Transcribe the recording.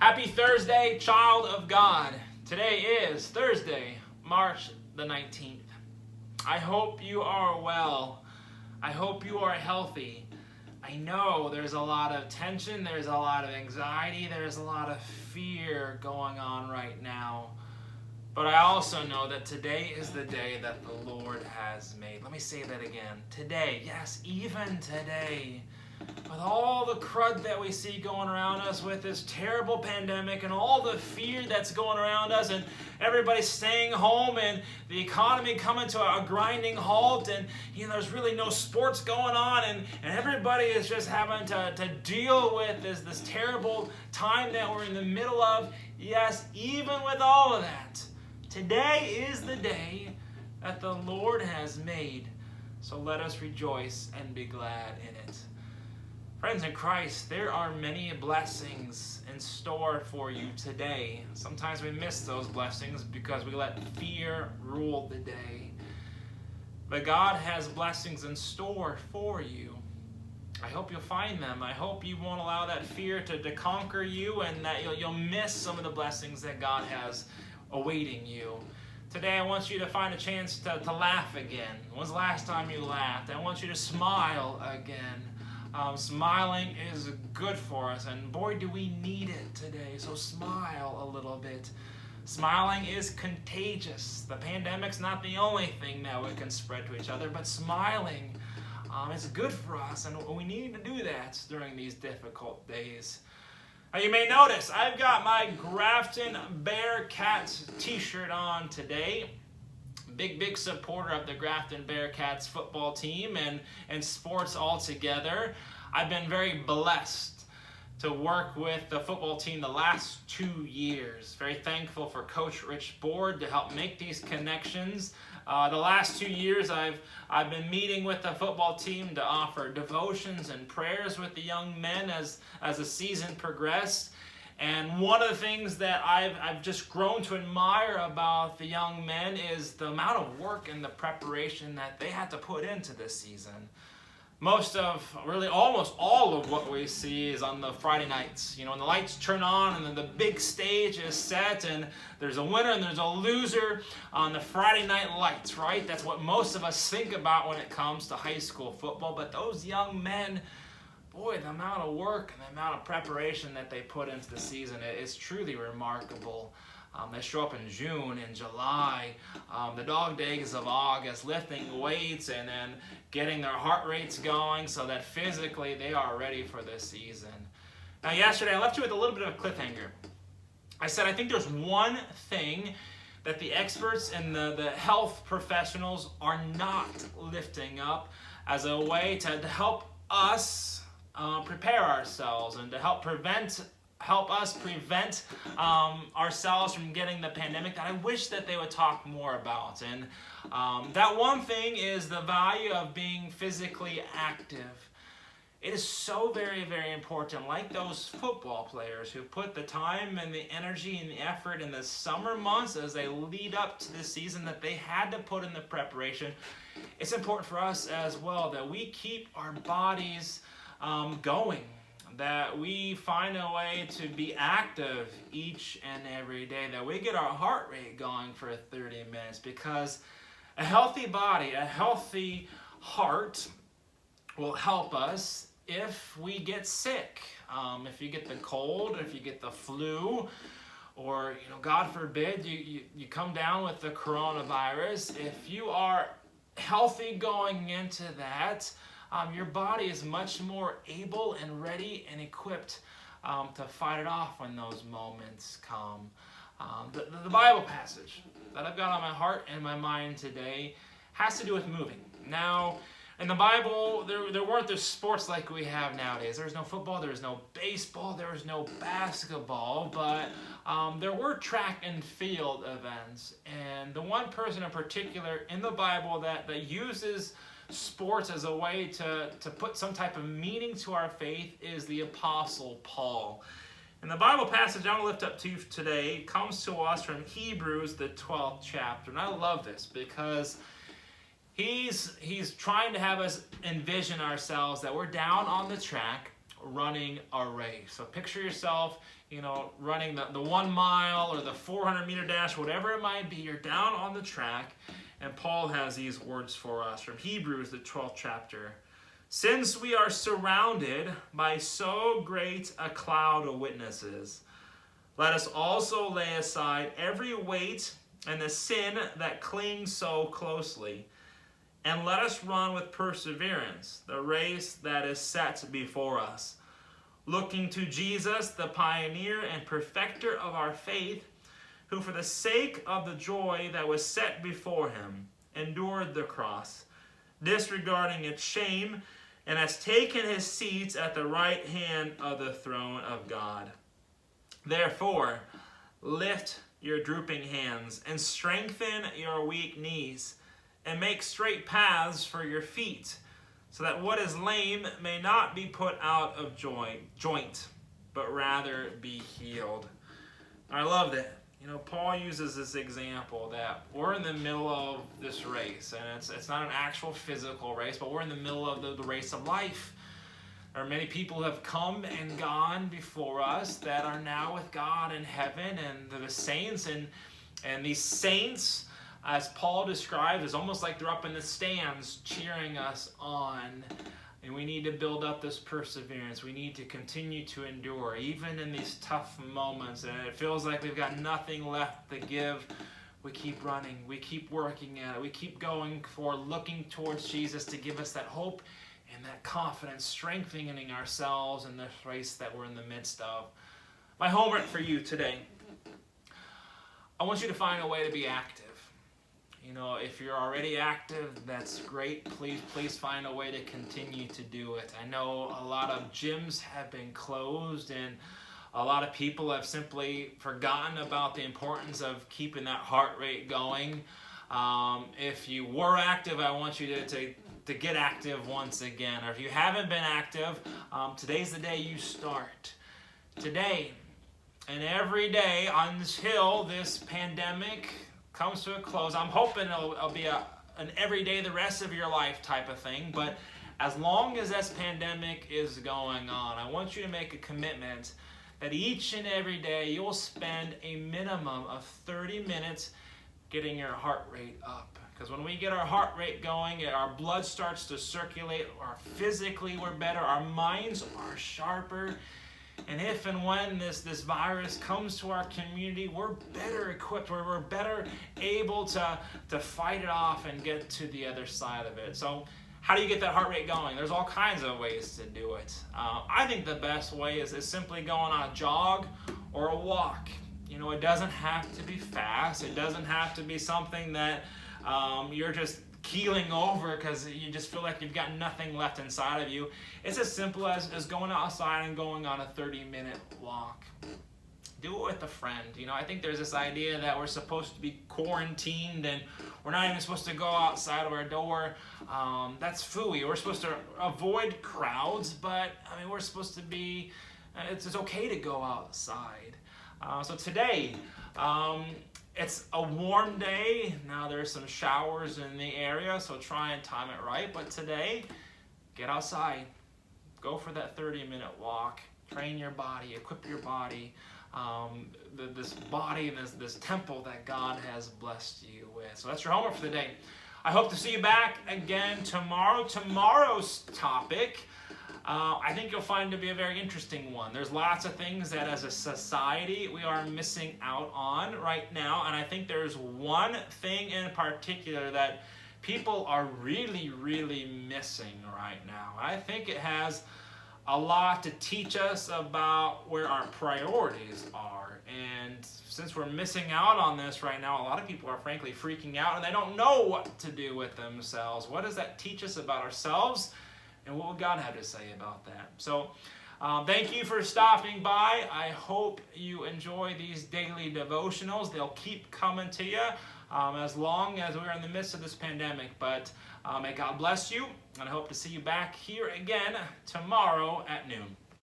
Happy Thursday, child of God. Today is Thursday, March the 19th. I hope you are well. I hope you are healthy. I know there's a lot of tension, there's a lot of anxiety, there's a lot of fear going on right now. But I also know that today is the day that the Lord has made. Let me say that again. Today, yes, even today. With all the crud that we see going around us with this terrible pandemic and all the fear that's going around us and everybody staying home and the economy coming to a grinding halt and there's really no sports going on and everybody is just having to deal with this terrible time that we're in the middle of. Yes, even with all of that, today is the day that the Lord has made. So let us rejoice and be glad in it. Friends in Christ, there are many blessings in store for you today. Sometimes we miss those blessings because we let fear rule the day. But God has blessings in store for you. I hope you'll find them. I hope you won't allow that fear to conquer you and that you'll miss some of the blessings that God has awaiting you. Today I want you to find a chance to laugh again. When's the last time you laughed? I want you to smile again. Smiling is good for us, and boy, do we need it today. So smile a little bit. Smiling is contagious. The pandemic's not the only thing that we can spread to each other, but smiling is good for us, and we need to do that during these difficult days. Now, you may notice I've got my Grafton Bearcats t-shirt on today. Big supporter of the Grafton Bearcats football team and sports altogether. I've been very blessed to work with the football team the last 2 years. Very thankful for Coach Rich Board to help make these connections. The last 2 years I've been meeting with the football team to offer devotions and prayers with the young men as the season progressed. And one of the things that I've just grown to admire about the young men is the amount of work and the preparation that they had to put into this season. Almost all of what we see is on the Friday nights. When the lights turn on and then the big stage is set and there's a winner and there's a loser on the Friday night lights, right? That's what most of us think about when it comes to high school football. But those young men, boy, the amount of work and the amount of preparation that they put into the season is truly remarkable. They show up in June and July, the dog days of August, lifting weights and then getting their heart rates going so that physically they are ready for this season. Now, yesterday I left you with a little bit of a cliffhanger. I said I think there's one thing that the experts and the health professionals are not lifting up as a way to help us prepare ourselves and to help us prevent ourselves from getting the pandemic that I wish that they would talk more about. And that one thing is the value of being physically active. It is so very, very important, like those football players who put the time and the energy and the effort in the summer months as they lead up to the season that they had to put in the preparation. It's important for us as well that we keep our bodies going, that we find a way to be active each and every day, that we get our heart rate going for 30 minutes, because a healthy body, a healthy heart will help us if we get sick. If you get the cold, if you get the flu, or God forbid you come down with the coronavirus, if you are healthy going into that, your body is much more able and ready and equipped to fight it off when those moments come. The Bible passage that I've got on my heart and my mind today has to do with moving. Now, in the Bible, there weren't the sports like we have nowadays. There was no football, there was no baseball, there was no basketball, but there were track and field events. And the one person in particular in the Bible that uses sports as a way to put some type of meaning to our faith is the Apostle Paul. And the Bible passage I'm going to lift up to you today comes to us from Hebrews, the 12th chapter. And I love this because he's trying to have us envision ourselves that we're down on the track, running a race. So picture yourself, running the 1 mile or the 400-meter dash, whatever it might be. You're down on the track, and Paul has these words for us from Hebrews, the 12th chapter. Since we are surrounded by so great a cloud of witnesses, let us also lay aside every weight and the sin that clings so closely, and let us run with perseverance the race that is set before us, looking to Jesus, the pioneer and perfecter of our faith, who for the sake of the joy that was set before him endured the cross, disregarding its shame, and has taken his seat at the right hand of the throne of God. Therefore, lift your drooping hands and strengthen your weak knees, and make straight paths for your feet, so that what is lame may not be put out of joint, but rather be healed. I love that. Paul uses this example that we're in the middle of this race, and it's not an actual physical race, but we're in the middle of the race of life. There are many people who have come and gone before us that are now with God in heaven, and they're the saints, and these saints, as Paul describes, is almost like they're up in the stands cheering us on. And we need to build up this perseverance. We need to continue to endure, even in these tough moments. And it feels like we've got nothing left to give. We keep running. We keep working at it. We keep going forward, looking towards Jesus to give us that hope and that confidence, strengthening ourselves in this race that we're in the midst of. My homework for you today, I want you to find a way to be active. If you're already active, that's great. Please find a way to continue to do it. I know a lot of gyms have been closed, and a lot of people have simply forgotten about the importance of keeping that heart rate going. If you were active, I want you to get active once again. Or if you haven't been active, today's the day you start. Today and every day until this pandemic comes to a close. I'm hoping it'll be an everyday the rest of your life type of thing, but as long as this pandemic is going on, I want you to make a commitment that each and every day you'll spend a minimum of 30 minutes getting your heart rate up. Because when we get our heart rate going, our blood starts to circulate, physically we're better, our minds are sharper. And if and when this virus comes to our community, we're better equipped, we're better able to fight it off and get to the other side of it. So how do you get that heart rate going? There's all kinds of ways to do it. I think the best way is simply going on a jog or a walk. It doesn't have to be fast. It doesn't have to be something that you're just keeling over because you just feel like you've got nothing left inside of you. It's as simple as going outside and going on a 30-minute walk. Do it with a friend. I think there's this idea that we're supposed to be quarantined and we're not even supposed to go outside of our door. That's phooey. We're supposed to avoid crowds, but we're supposed to be, it's okay to go outside. So today, it's a warm day. Now there's some showers in the area, so try and time it right. But today, get outside. Go for that 30-minute walk. Train your body, equip your body. This body and this temple that God has blessed you with. So that's your homework for the day. I hope to see you back again tomorrow. Tomorrow's topic, I think you'll find to be a very interesting one. There's lots of things that as a society we are missing out on right now, and I think there's one thing in particular that people are really, really missing right now. I think it has a lot to teach us about where our priorities are. And since we're missing out on this right now, a lot of people are frankly freaking out and they don't know what to do with themselves. What does that teach us about ourselves? And what would God have to say about that? So thank you for stopping by. I hope you enjoy these daily devotionals. They'll keep coming to you as long as we're in the midst of this pandemic. But may God bless you, and I hope to see you back here again tomorrow at noon.